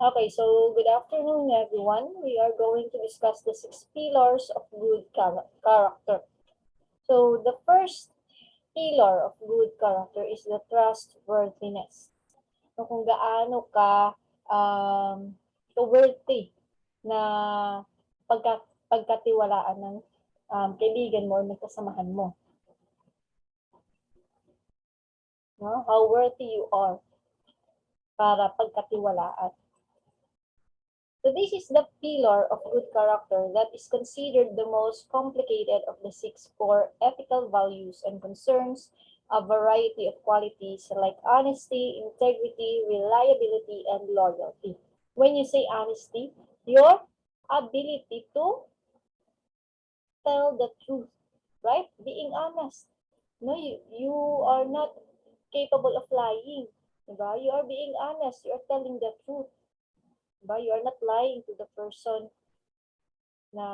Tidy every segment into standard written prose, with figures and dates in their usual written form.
Okay, so good afternoon, everyone. We are going to discuss the 6 pillars of good character. So the first pillar of good character is the trustworthiness. So kung gaano ka worthy na pagkatiwalaan ng kaibigan mo o ng kasamahan mo. No? How worthy you are para pagkatiwalaan. So this is the pillar of good character that is considered the most complicated of the 6 core ethical values and concerns a variety of qualities like honesty, integrity, reliability, and loyalty. When you say honesty, your ability to tell the truth, right? Being honest. No, you are not capable of lying. Diba? You are being honest. You are telling the truth. Diba? You are not lying to the person na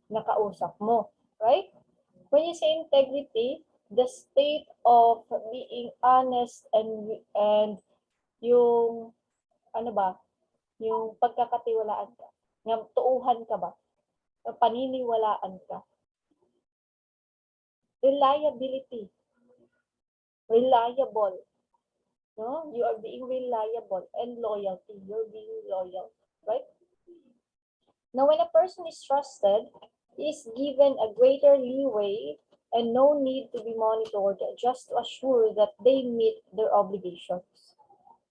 nakausap mo, right? When you say integrity, the state of being honest and yung ano ba, yung pagkakatiwalaan ka, yung tuuhan ka ba, paniniwalaan ka. Reliability, reliable. No, you are being reliable, and loyalty, you're being loyal, right? Now, when a person is trusted, he is given a greater leeway and no need to be monitored just to assure that they meet their obligations.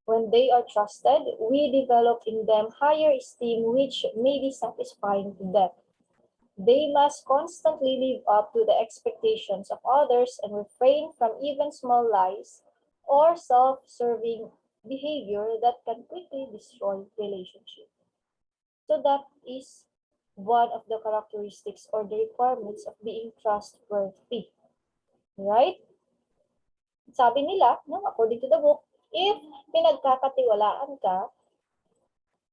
When they are trusted, we develop in them higher esteem which may be satisfying to them. They must constantly live up to the expectations of others and refrain from even small lies or self-serving behavior that can quickly destroy relationships. So that is one of the characteristics or the requirements of being trustworthy. Right? Sabi nila, no, according to the book, if pinagkakatiwalaan ka,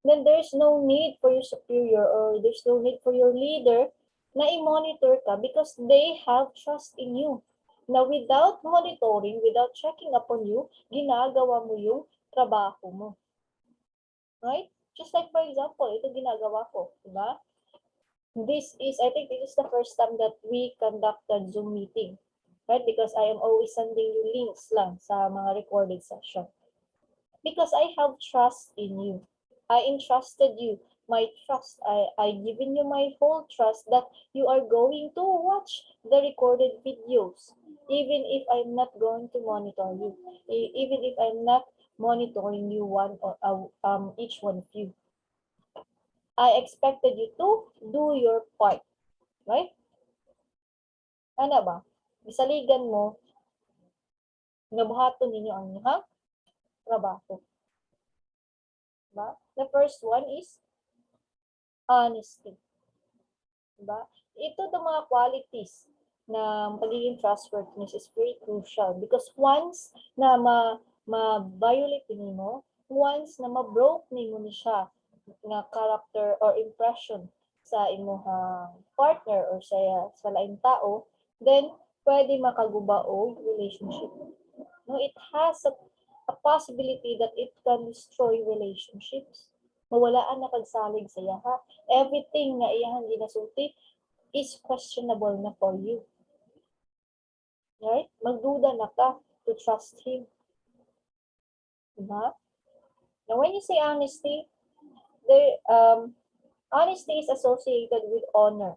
then there's no need for your superior or there's no need for your leader na i-monitor ka because they have trust in you. Na without monitoring, without checking upon you, ginagawa mo yung trabaho mo. Right? Just like for example, ito ginagawa ko, diba? I think this is the first time that we conducted Zoom meeting. Right? Because I am always sending you links lang sa mga recorded session. Because I have trust in you. I entrusted you. My trust, I given you my whole trust that you are going to watch the recorded videos. Even if I'm not going to monitor you. Even if I'm not monitoring you each one of you. I expected you to do your part. Right? Ano ba? Isaligan mo, nabuhaton ninyo ang inyong trabaho. Diba? The first one is honesty. Diba? Ito the mga qualities na pagiging trustworthiness is very crucial because once na ma-violate mo, once na ma-broke nimo ni siya na character or impression sa imong partner or sa laing tao, then pwede makaguba og relationship. No, it has a possibility that it can destroy relationships. Mawalaan na pagsalig sa iya ha. Everything na iyang ginasulti is questionable na for you. Right? Magduda na ka to trust him. Diba? Now, when you say honesty, honesty is associated with honor.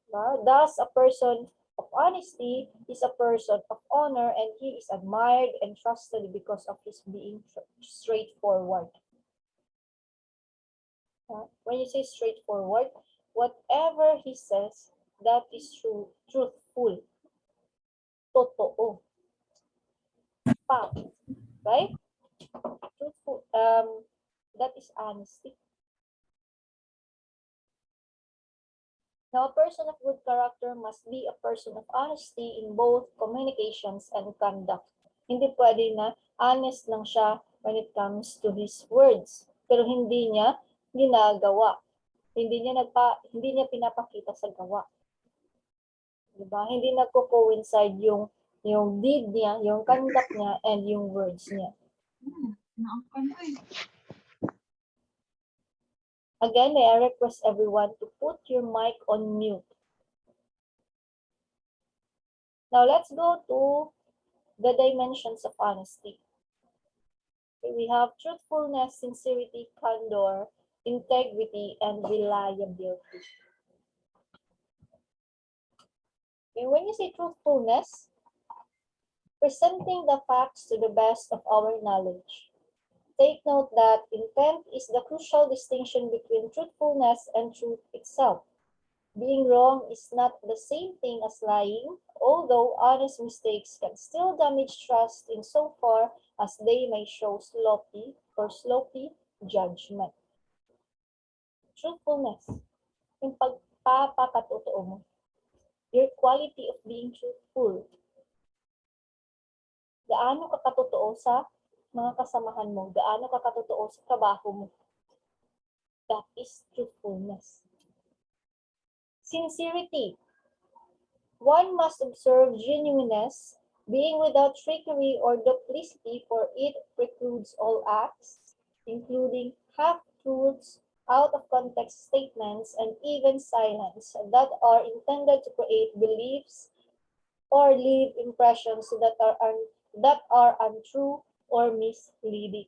Diba? Thus, a person of honesty is a person of honor and he is admired and trusted because of his being straightforward. When you say straightforward, whatever he says, that is true, truthful, totoo, fact, right? Truthful, that is honesty. Now, a person of good character must be a person of honesty in both communications and conduct. Hindi pwede na honest lang siya when it comes to his words, pero hindi niya ginagawa. Hindi niya pinapakita sa gawa. Diba? Hindi nagko-coincide yung deed niya, yung conduct niya, and yung words niya. Again, may I request everyone to put your mic on mute. Now let's go to the dimensions of honesty. Okay, we have truthfulness, sincerity, candor, integrity, and reliability. And when you say truthfulness, presenting the facts to the best of our knowledge. Take note that intent is the crucial distinction between truthfulness and truth itself. Being wrong is not the same thing as lying, although honest mistakes can still damage trust insofar as they may show sloppy judgment. Truthfulness, yung pagpapakatotoo mo. Your quality of being truthful. Gaano ka katotoo sa mga kasamahan mo? Gaano ka katotoo sa trabaho mo? That is truthfulness. Sincerity. One must observe genuineness, being without trickery or duplicity, for it precludes all acts, including half-truths, out-of-context statements, and even silence that are intended to create beliefs or leave impressions that are untrue or misleading.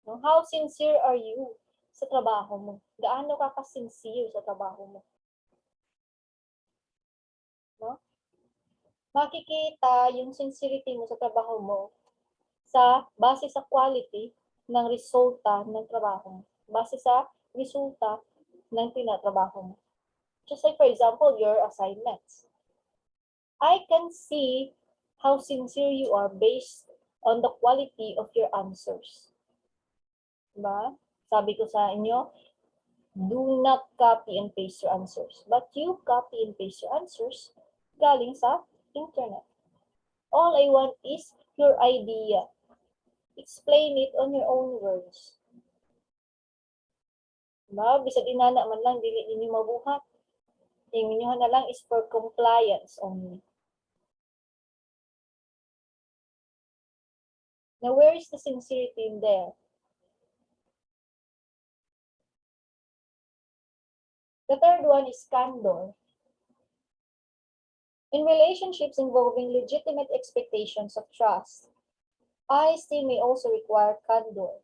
No? How sincere are you sa trabaho mo? Gaano ka ka-sincere sa trabaho mo? No? Makikita yung sincerity mo sa trabaho mo base sa quality ng resulta ng trabaho mo. Base sa resulta ng tinatrabaho mo. Just like, for example, your assignments. I can see how sincere you are based on the quality of your answers. Diba? Sabi ko sa inyo, do not copy and paste your answers. But you copy and paste your answers galing sa internet. All I want is your idea. Explain it on your own words. Diba? Bisag inana man lang, dili ninyo mabuhat. Yung inyo na lang is for compliance only. Now, where is the sincerity in there? The third one is candor. In relationships involving legitimate expectations of trust, honesty may also require candor,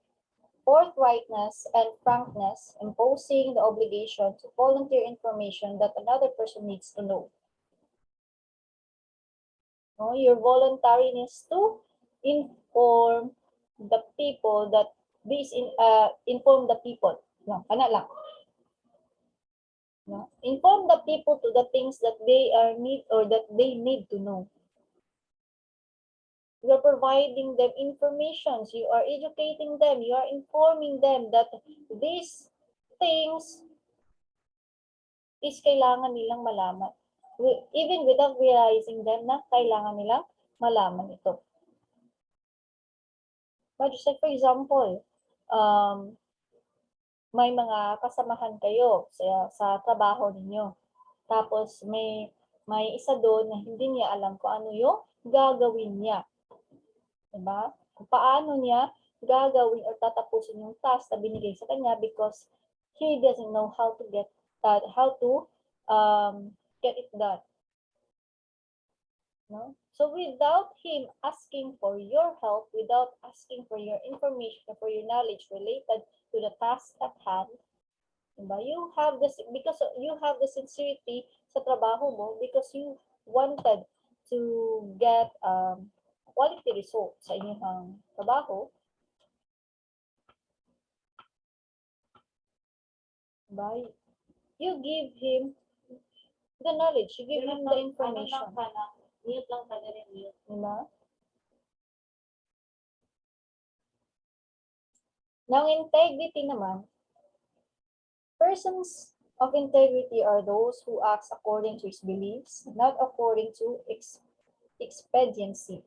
forthrightness, and frankness, imposing the obligation to volunteer information that another person needs to know. No, your voluntariness to inform the people that inform the people. No, kana lang. No? Inform the people to the things that they need to know. You are providing them information. You are educating them. You are informing them that these things is kailangan nilang malaman. Even without realizing them na kailangan nilang malaman ito. But just like, for example, may mga kasamahan kayo sa trabaho ninyo. Tapos may isa doon na hindi niya alam kung ano yung gagawin niya. Diba? Kung paano niya gagawin o tatapusin yung task na binigay sa kanya because he doesn't know how to get it done. No? So without him asking for your help, without asking for your information, for your knowledge related to the task at hand, diba? Because you have the sincerity sa trabaho mo because you wanted to get quality results sa inyong trabaho. Diba? You give him the knowledge, you give him the information. Mute lang ka rin, mute. Diba? Now, integrity naman, persons of integrity are those who act according to his beliefs, not according to expediency.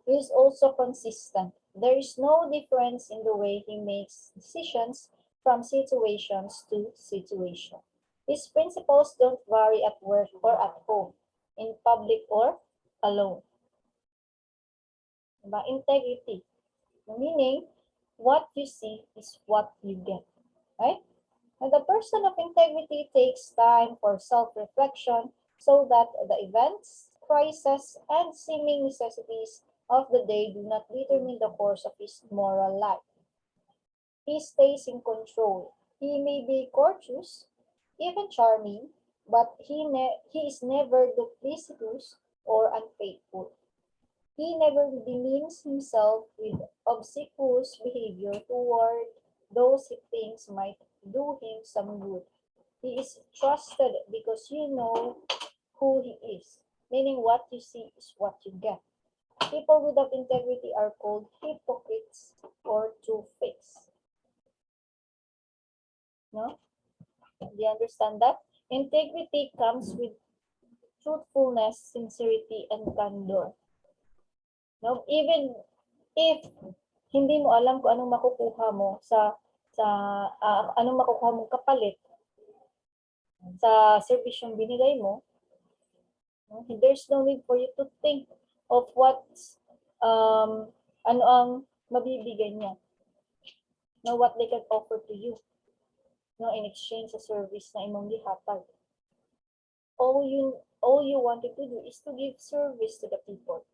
He is also consistent. There is no difference in the way he makes decisions from situations to situation. His principles don't vary at work or at home, in public or alone. Diba? Integrity. Meaning, what you see is what you get, right? And the person of integrity takes time for self-reflection so that the events, crises, and seeming necessities of the day do not determine the course of his moral life. He stays in control. He may be courteous, even charming, but he is never duplicitous or unfaithful. He never demeans himself with obsequious behavior toward those he thinks might do him some good. He is trusted because you know who he is, meaning what you see is what you get. People without integrity are called hypocrites or two-faced. No? Do you understand that? Integrity comes with truthfulness, sincerity, and candor. No? Even if hindi mo alam kung anong makukuha mo anong makukuha mong kapalit sa serbisyong binigay mo, there's no need for you to think of ano ang mabibigay niya. No, what they can offer to you. No, in exchange sa service na imong gihatag. All you wanted to do is to give service to the people.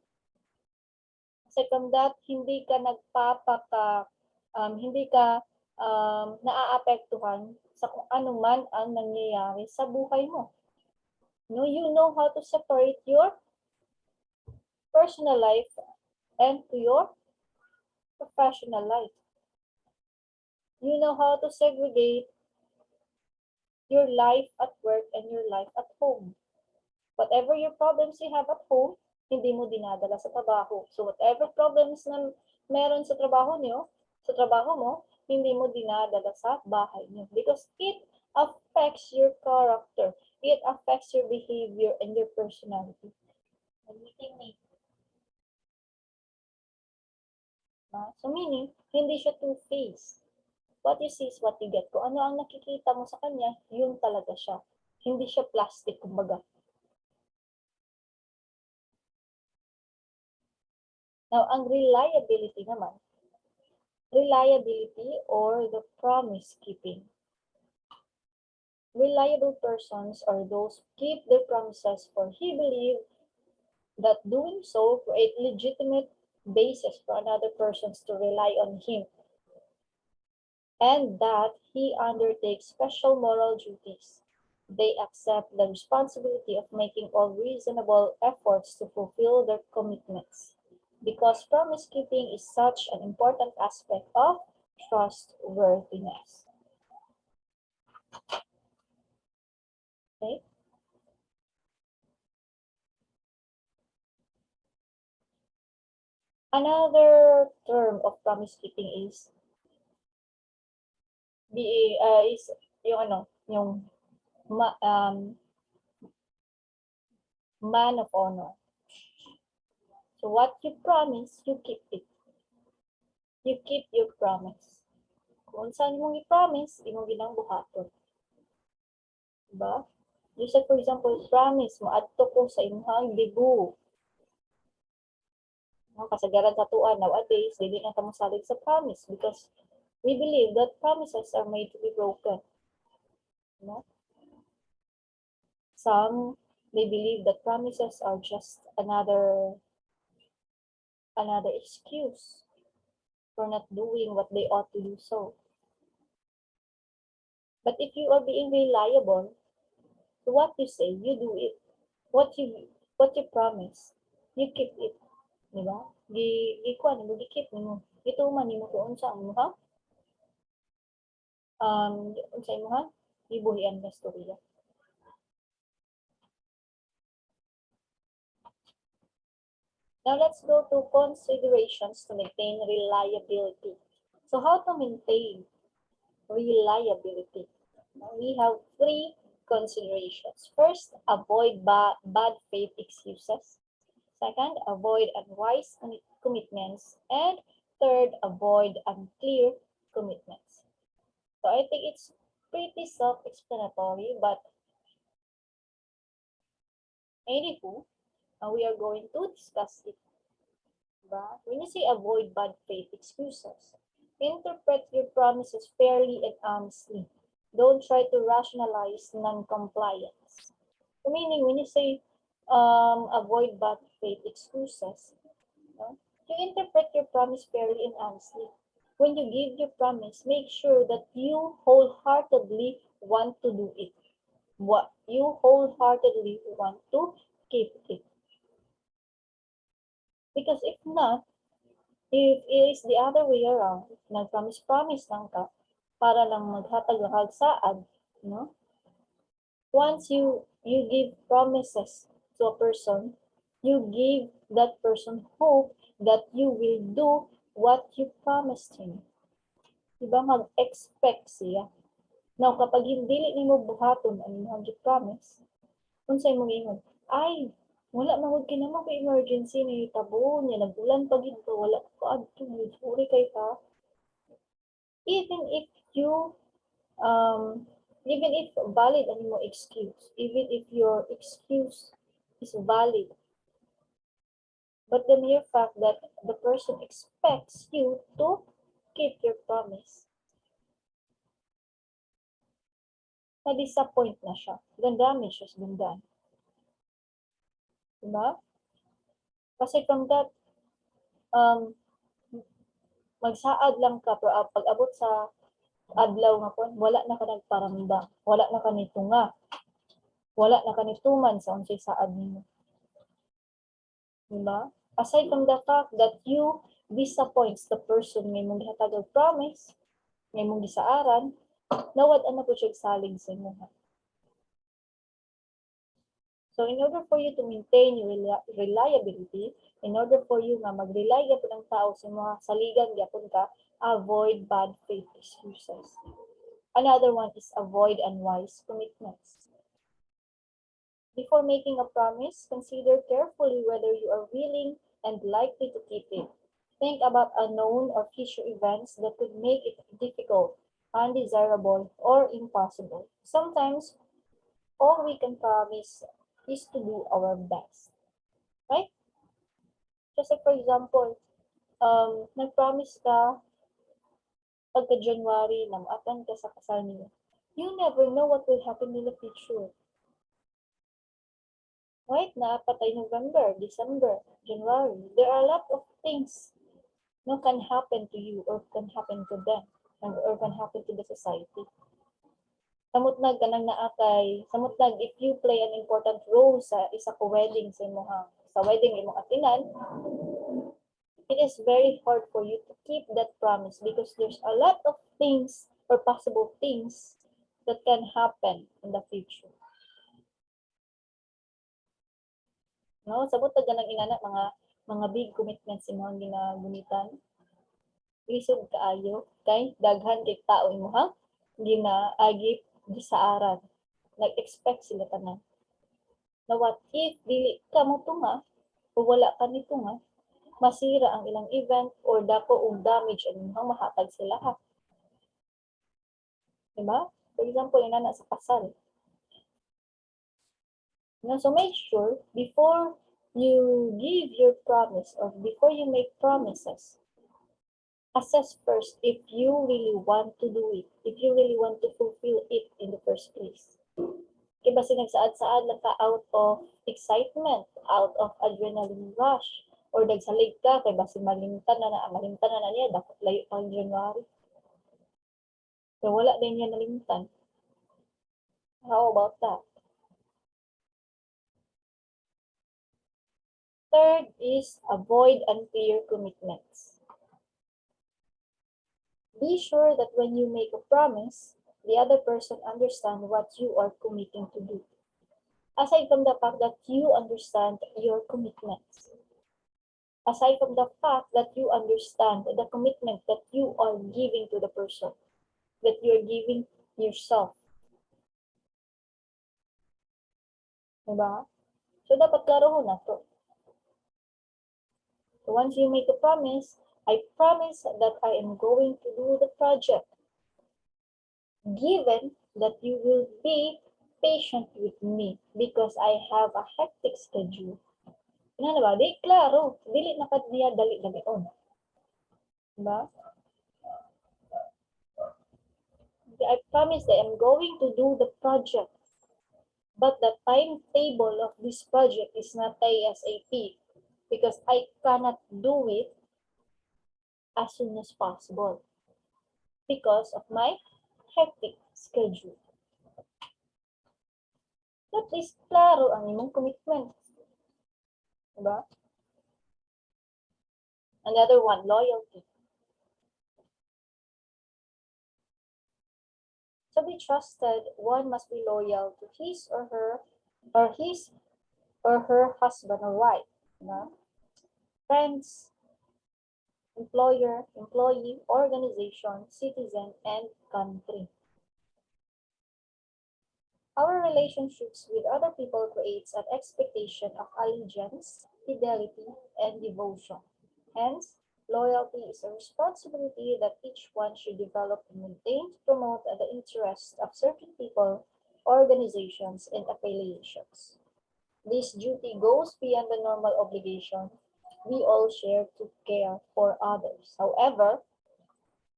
Second that, hindi ka naaapektuhan sa kung ano man ang nangyayari sa buhay mo. No, you know how to separate your personal life and to your professional life. You know how to segregate your life at work and your life at home. Whatever your problems you have at home, hindi mo dinadala sa trabaho. So whatever problems na meron sa trabaho mo, hindi mo dinadala sa bahay niyo. Because it affects your character. It affects your behavior and your personality. So meaning, hindi siya two-faced. What you see is what you get. Kung ano ang nakikita mo sa kanya, yun talaga siya. Hindi siya plastic, kumbaga. Now, ang reliability naman, reliability or the promise keeping. Reliable persons are those who keep their promises, for he believes that doing so creates legitimate basis for another persons to rely on him, and that he undertakes special moral duties. They accept the responsibility of making all reasonable efforts to fulfill their commitments, because promise keeping is such an important aspect of trustworthiness. Okay? Another term of promise keeping is yung man of honor. So what you promise, you keep it. You keep your promise. Kung saan mong i-promise, imong ginang buhaton. Diba? You said, for example, promise mo, adto ko sa imong libu. Kasagaran sa tuan, nowadays, dili na kamo salig sa promise because we believe that promises are made to be broken. No? Some, they believe that promises are just another excuse for not doing what they ought to do so. But if you are being reliable, to what you say, you do it. What you promise, you keep it. Diba? Gikuan mo, gikip mo. Ito man mo kung unsa mo ha? Unsa mo ha? Ibuhian na storya. Now let's go to considerations to maintain reliability. So how to maintain reliability? We have 3 considerations. First, avoid bad faith excuses. Second, avoid unwise commitments. And third, avoid unclear commitments. So I think it's pretty self-explanatory, but anywho, we are going to discuss it. Diba? When you say avoid bad faith excuses, interpret your promises fairly and honestly. Don't try to rationalize non-compliance. Meaning, when you say avoid bad faith excuses, no? You interpret your promise fairly and honestly. When you give your promise, make sure that you wholeheartedly want to do it. What you wholeheartedly want to keep it. Because if not, if it is the other way around, nag-promise-promise lang ka para lang maghatag ng hagsaad, no? Once you give promises to a person, you give that person hope that you will do what you promised him. Diba? Mag-expect siya. Now, kapag hindi nimo buhaton ang imong promise, unsay mong ingon, ay, wala mahud ka naman kay emergency na itabo niya, nagbulan pa gid ko, wala ko adto gid, uri kay ka. Even if you even if valid ang imong excuse, even if your excuse is valid, but the mere fact that the person expects you to keep your promise, na-disappoint na siya. Damage siya sa gandaan. Diba? Kasi from that, magsaad lang ka, pero pag abot sa adlaw nga po, wala na ka nagparamdam. Wala na ka nitunga. Wala na ka nituman sa unsay saad nimo. Diba? Aside from the fact that you disappoints the person may mong gihatag og promise, may mong gisaaran, nawad-an na po siya salig sa imo. So in order for you to maintain your reliability, in order for you nga mag-rely gyapon ang tao sa mga saligan gyapon ka, avoid bad faith excuses. Another one is avoid unwise commitments. Before making a promise, consider carefully whether you are willing and likely to keep it. Think about unknown or future events that could make it difficult, undesirable, or impossible. Sometimes, all we can promise is to do our best. Right? Kasi for example, nag-promise ka pagka-January na ma-attend ka sa kasal niyo. You never know what will happen in the future. Right? Naapatay November, December, January. There are a lot of things no can happen to you or can happen to them or can happen to the society. Samutnag kanang naatay, samutnag if you play an important role sa isa ko wedding sa wedding imong atinan, it is very hard for you to keep that promise because there's a lot of things or possible things that can happen in the future. No, sabot ta ganang inana mga big commitments imong ginagumitan. Lisod kaayo kay daghan kay tao imong ginaagi gisaaran. Nag-expect sila tanan. Na what if dili ka mo tunga o wala ka ni tunga, masira ang ilang event or dako og damage ang imong mahatag sa lahat. Diba? For example, inana sa kasal. No, so make sure before you give your promise or before you make promises, assess first if you really want to do it, if you really want to fulfill it in the first place. Kaya basi nagsaad-saad lang ka out of excitement, out of adrenaline rush, or nagsalig ka, kaya basi malimtan na niya, dapat layo pang January. So wala din niya nalimtan. How about that? Third is avoid unclear commitments. Be sure that when you make a promise, the other person understands what you are committing to do. Aside from the fact that you understand your commitments. Aside from the fact that you understand the commitment that you are giving to the person, that you are giving yourself. Diba? So, dapat klaro na to. So, once you make a promise, I promise that I am going to do the project. Given that you will be patient with me because I have a hectic schedule. Nga ba? Di klaro, dili na kad niya dali-dalion. Diba? I promise that I'm going to do the project, but the timetable of this project is not ASAP because I cannot do it as soon as possible because of my hectic schedule. At least klaro ang imong commitment. Diba? Another one, loyalty. To be trusted, one must be loyal to his or her husband or wife, friends, employer, employee, organization, citizen, and country. Our relationships with other people creates an expectation of allegiance, fidelity, and devotion. Hence, loyalty is a responsibility that each one should develop and maintain to promote the interests of certain people, organizations, and affiliations. This duty goes beyond the normal obligation we all share to care for others. However,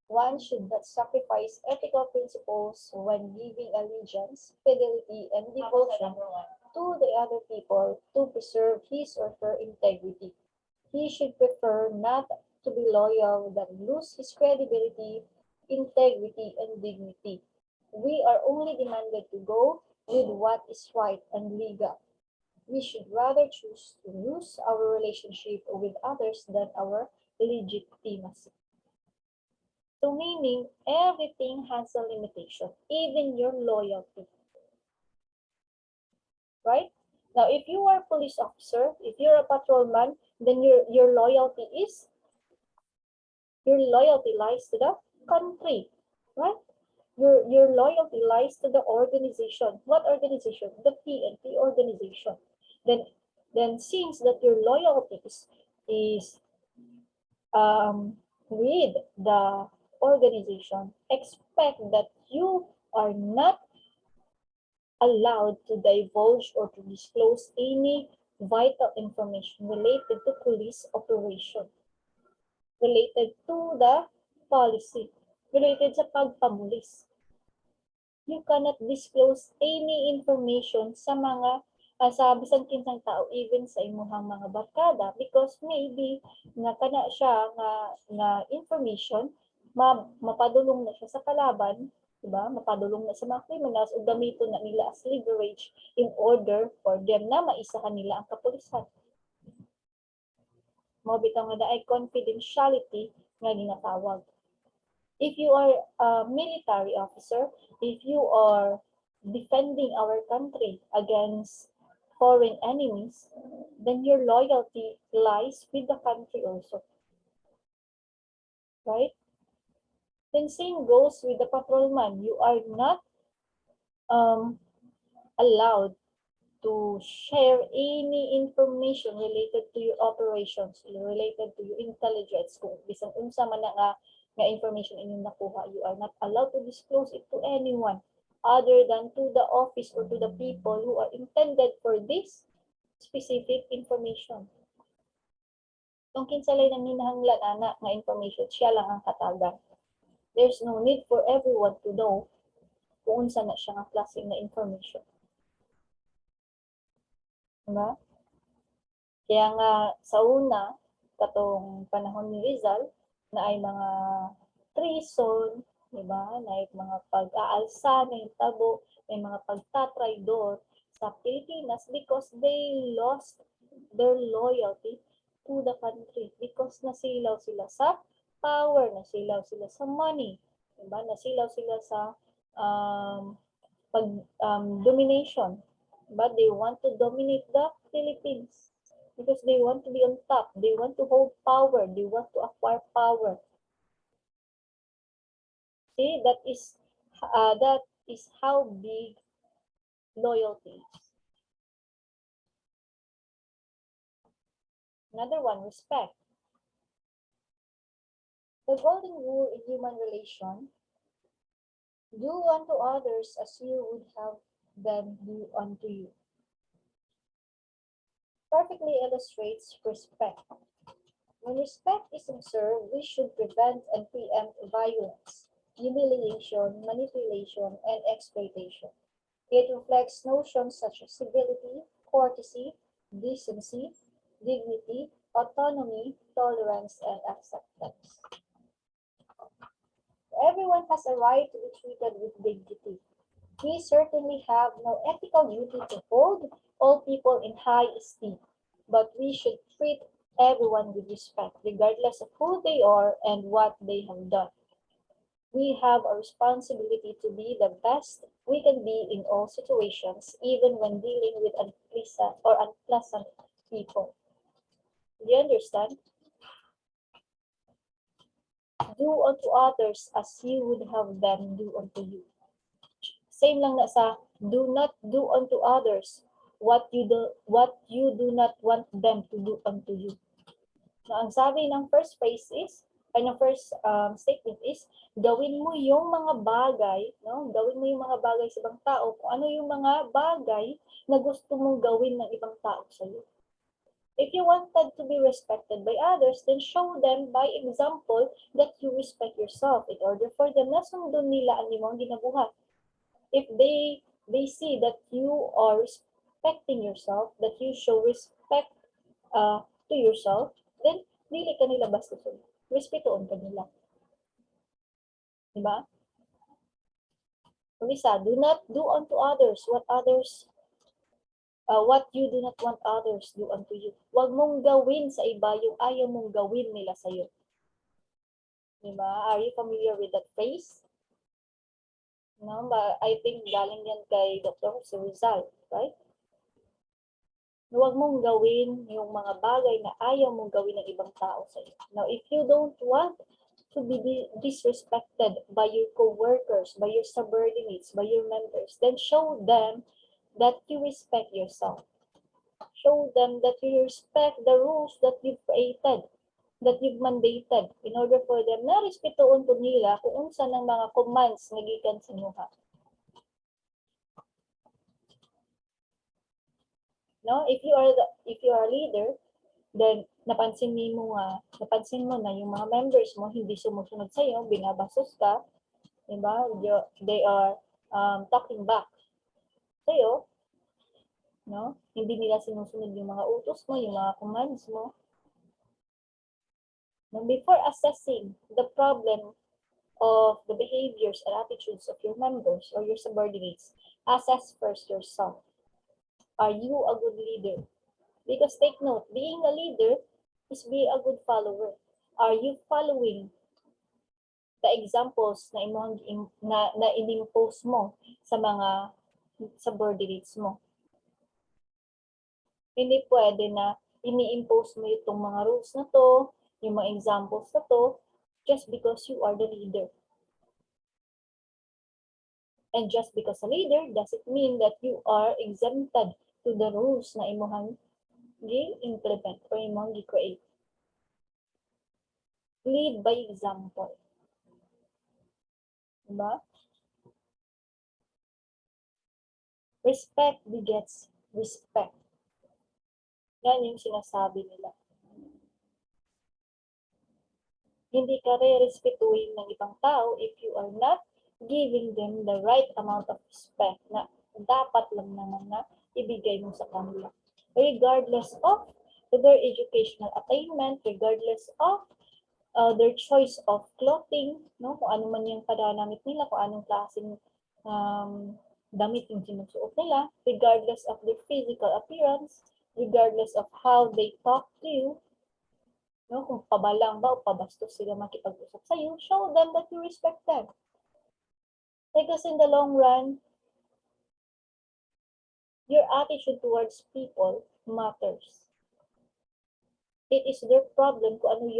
one should not sacrifice ethical principles when giving allegiance, fidelity, and devotion to the other people to preserve his or her integrity. He should prefer not to be loyal than lose his credibility, integrity, and dignity. We are only demanded to go with what is right and legal. We should rather choose to lose our relationship with others than our legitimacy. So meaning, everything has a limitation, even your loyalty. Right? Now, if you are a police officer, if you're a patrolman, then your loyalty lies to the country, right? Your loyalty lies to the organization. What organization? The PNP organization. Then since that your loyalty is with the organization, expect that you are not allowed to divulge or to disclose any vital information related to police operation, related to the policy, related sa pagpamulis. You cannot disclose any information sa mga sa bisan kinsang tao, even sa imuhang mga barkada, because maybe nga kana siya nga information mapadulong na siya sa kalaban, diba? Mapadulong na sa mga criminals o gamiton na nila as leverage in order for them na maisahan nila ang kapulisan. Mo bitaw nga ay confidentiality nga ginatawag. If you are a military officer, if you are defending our country against foreign enemies, then your loyalty lies with the country also. Right? Then same goes with the patrolman. You are not allowed to share any information related to your operations, related to your intelligence. Kung bisan unsa man nga information inyong nakuha, you are not allowed to disclose it to anyone other than to the office or to the people who are intended for this specific information. Kung kinsalay nang hinahanglan ana nga information, siya lang ang katagan. There's no need for everyone to know kung unsa na siya nga klase na information. Diba? Kaya nga sa una, katong panahon ni Rizal, na ay mga treason, diba? Na ay mga pag-aalsa, na yung tabo, may mga pagtatraidor sa Pilipinas because they lost their loyalty to the country because nasilaw sila sa power, nasilaw sila sa money, diba? Nasilaw sila sa domination. But they want to dominate the Philippines because they want to be on top. They want to hold power. They want to acquire power. See, that is how big loyalty is. Another one, respect. The golden rule in human relation: do unto others as you would have them do unto you. perfectly illustrates respect. When respect is observed, we should prevent and preempt violence, humiliation, manipulation, and exploitation. It reflects notions such as civility, courtesy, decency, dignity, autonomy, tolerance, and acceptance. Everyone has a right to be treated with dignity. We certainly have no ethical duty to hold all people in high esteem, but we should treat everyone with respect, regardless of who they are and what they have done. We have a responsibility to be the best we can be in all situations, even when dealing with unpleasant people. Do you understand? Do unto others as you would have them do unto you. Same lang na sa do not do unto others what you do not want them to do unto you. Na ang sabi ng first phrase is, ay ng first statement is, gawin mo yung mga bagay, no? Gawin mo yung mga bagay sa ibang tao, kung ano yung mga bagay na gusto mong gawin ng ibang tao sa iyo. If you wanted to be respected by others, then show them by example that you respect yourself in order for them na sundon nila ang imong ginabuhat. If they see that you are respecting yourself, that you show respect to yourself, then dili ka nila basta sunod. Respetoon ka nila. Diba? Isa, do not do unto others what you do not want others do unto you. Huwag mong gawin sa iba yung ayaw mong gawin nila sa iyo. Diba? Are you familiar with that phrase? No, I think galing yan kay Dr. Rizal, right? Huwag mong gawin yung mga bagay na ayaw mong gawin ng ibang tao sa iyo. Now, if you don't want to be disrespected by your co-workers, by your subordinates, by your members, then show them that you respect yourself. Show them that you respect the rules that you've created, that you've mandated, in order for them na respetoon po nila kung unsa ng mga commands nga gikan sa inyo. No, if you are a leader, then napansin mo na yung mga members mo hindi sumusunod sa iyo, binabasos ka, diba? They are talking back sa iyo. No? Hindi nila sinusunod yung mga utos mo, yung mga commands mo. Now, before assessing the problem of the behaviors and attitudes of your members or your subordinates, assess first yourself. Are you a good leader? Because take note, being a leader is being a good follower. Are you following the examples na in-impose mo sa mga subordinates mo? Hindi pwede na ini-impose mo itong mga rules na to, yung mga examples na to, just because you are the leader. And just because a leader doesn't mean that you are exempted to the rules na imuhang gi-implement or imuhang gi-create. Lead by example. Diba? Respect begets respect. Yan yung sinasabi nila. Hindi ka re-respetuhin ng ibang tao if you are not giving them the right amount of respect na dapat lang naman na ibigay mo sa kanila. Regardless of their educational attainment, regardless of their choice of clothing, no? Kung ano man yung padanamit nila, kung anong klaseng damit yung sinusuot nila, regardless of their physical appearance, regardless of how they talk to you, no? Kung pabalang ba o pabastos sila makipag-usap sa iyo, show them that you respect them. Because in the long run, your attitude towards people matters. It is their problem kung ano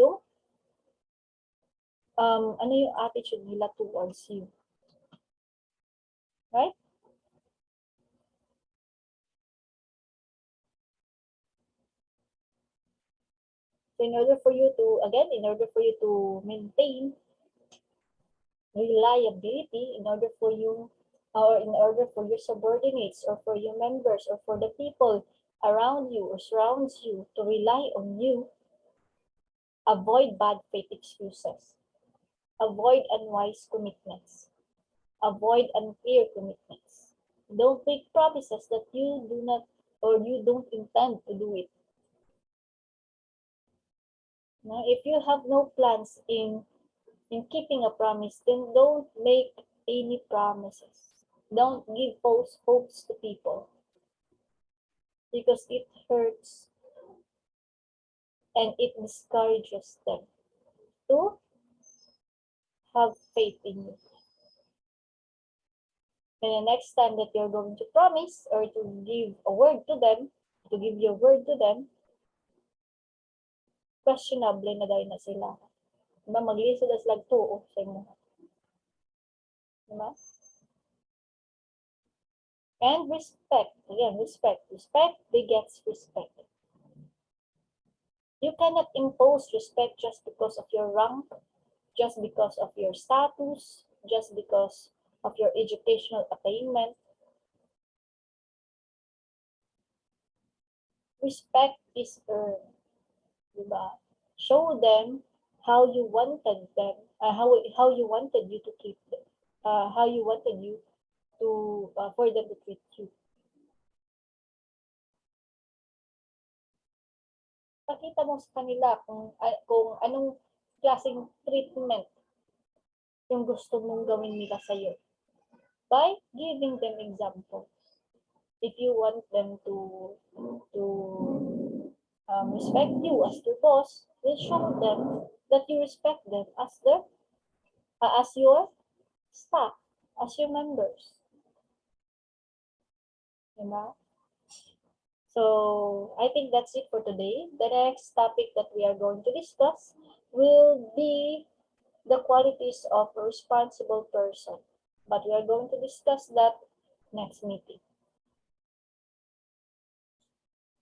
yung attitude nila towards you. Right? So in order for you to maintain reliability, in order for your subordinates or for your members or for the people around you or surrounds you to rely on you, avoid bad faith excuses. Avoid unwise commitments. Avoid unclear commitments. Don't make promises that you do not or you don't intend to do it. Now, if you have no plans in keeping a promise, then don't make any promises. Don't give false hopes to people because it hurts and it discourages them to have faith in you. And the next time that you're going to promise or to give a word to them, to give your word to them, questionable na dahil na sila. Diba? Mag-listen na sila tuo sa inyo. Diba? And respect. Again, respect. Respect begets respect. You cannot impose respect just because of your rank, just because of your status, just because of your educational attainment. Respect is earned. Diba? Show them how you wanted them, how you wanted you to keep them, how you wanted you to for them to treat you. Pakita mo sa kanila kung anong klaseng treatment yung gusto mong gawin nila sa iyo by giving them examples. If you want them to respect you as their boss, then show them that you respect them as as your staff, as your members. Diba? So, I think that's it for today. The next topic that we are going to discuss will be the qualities of a responsible person. But we are going to discuss that next meeting.